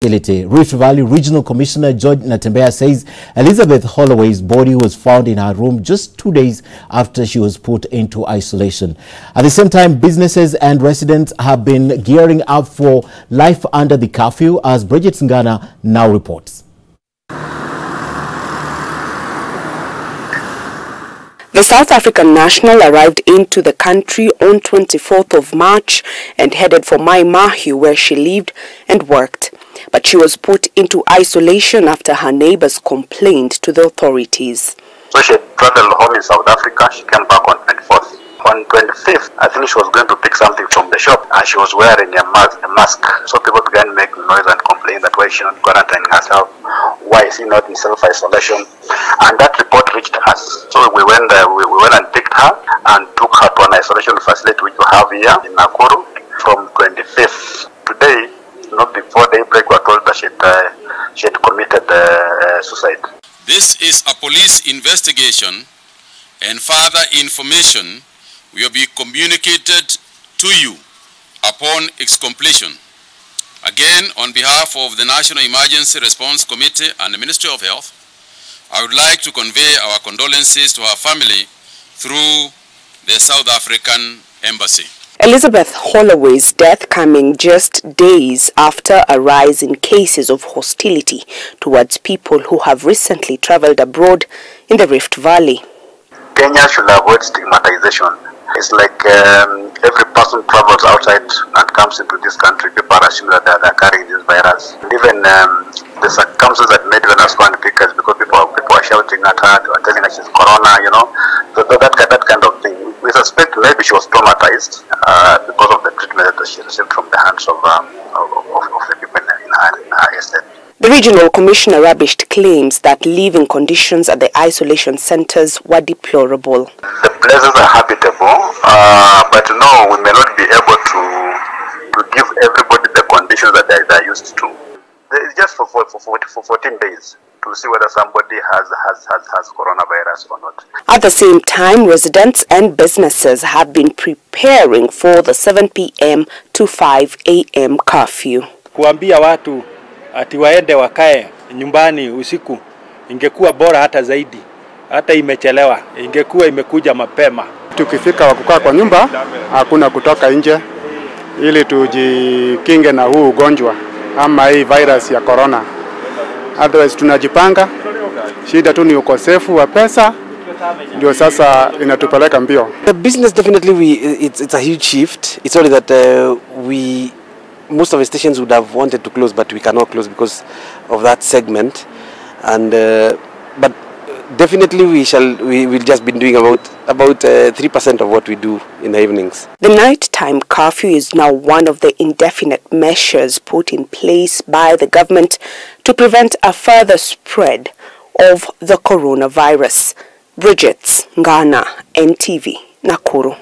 Rift Valley Regional Commissioner George Natembeya says Elizabeth Holloway's body was found in her room just 2 days after she was put into isolation. At the same time, businesses and residents have been gearing up for life under the curfew, as Bridget Ngana now reports. The South African national arrived into the country on 24th of March and headed for Mai Mahiu, where she lived and worked. But she was put into isolation after her neighbors complained to the authorities. So she traveled home in South Africa. She came back on 24th. On 25th, I think she was going to pick something from the shop, and she was wearing a mask. So people began making noise and complain that why is she not quarantining herself? Why is she not in self-isolation? And that report reached us. So we went and picked her and took her to an isolation facility which we have here in Nakuru from 25th. Today, not before daybreak, we were told that she had committed suicide. This is a police investigation, and further information will be communicated to you upon its completion. Again, on behalf of the National Emergency Response Committee and the Ministry of Health, I would like to convey our condolences to her family through the South African Embassy. Elizabeth Holloway's death coming just days after a rise in cases of hostility towards people who have recently traveled abroad in the Rift Valley. Kenya should avoid stigmatization. It's like every person travels outside and comes into this country, people are assuming that they're carrying this virus. Even the circumstances that made us go and pick us, because people are shouting at her, they were telling her she's corona, you know, so that kind of thing. We suspect maybe she was traumatized because of the treatment that she received from the hands of the people in her estate. The regional commissioner rubbished claims that living conditions at the isolation centers were deplorable. The places are habitable, but no, we may not be able to give everybody the conditions that they're used to. It's just for 14 days to see whether somebody has coronavirus or not. At the same time, residents and businesses have been preparing for the 7 p.m. to 5 a.m. curfew. Kuambia watu ati waende wakae nyumbani usiku ingekuwa bora hata zaidi. Hata imechelewa, ingekuwa imekuja mapema. Tukifika wa kukaa kwa nyumba, hakuna kutoka nje ili tujikinge na huu ugonjwa ama hii virus ya corona. Otherwise tunajipanga, shida tu ni ukosefu wa pesa, ndio sasa inatupeleka mbio. The business definitely it's a huge shift. It's only that most of the stations would have wanted to close, but we cannot close because of that segment. And but definitely we will just be doing about 3% of what we do in the evenings. The nighttime curfew is now one of the indefinite measures put in place by the government to prevent a further spread of the coronavirus. Bridget Ngana, NTV, Nakuru.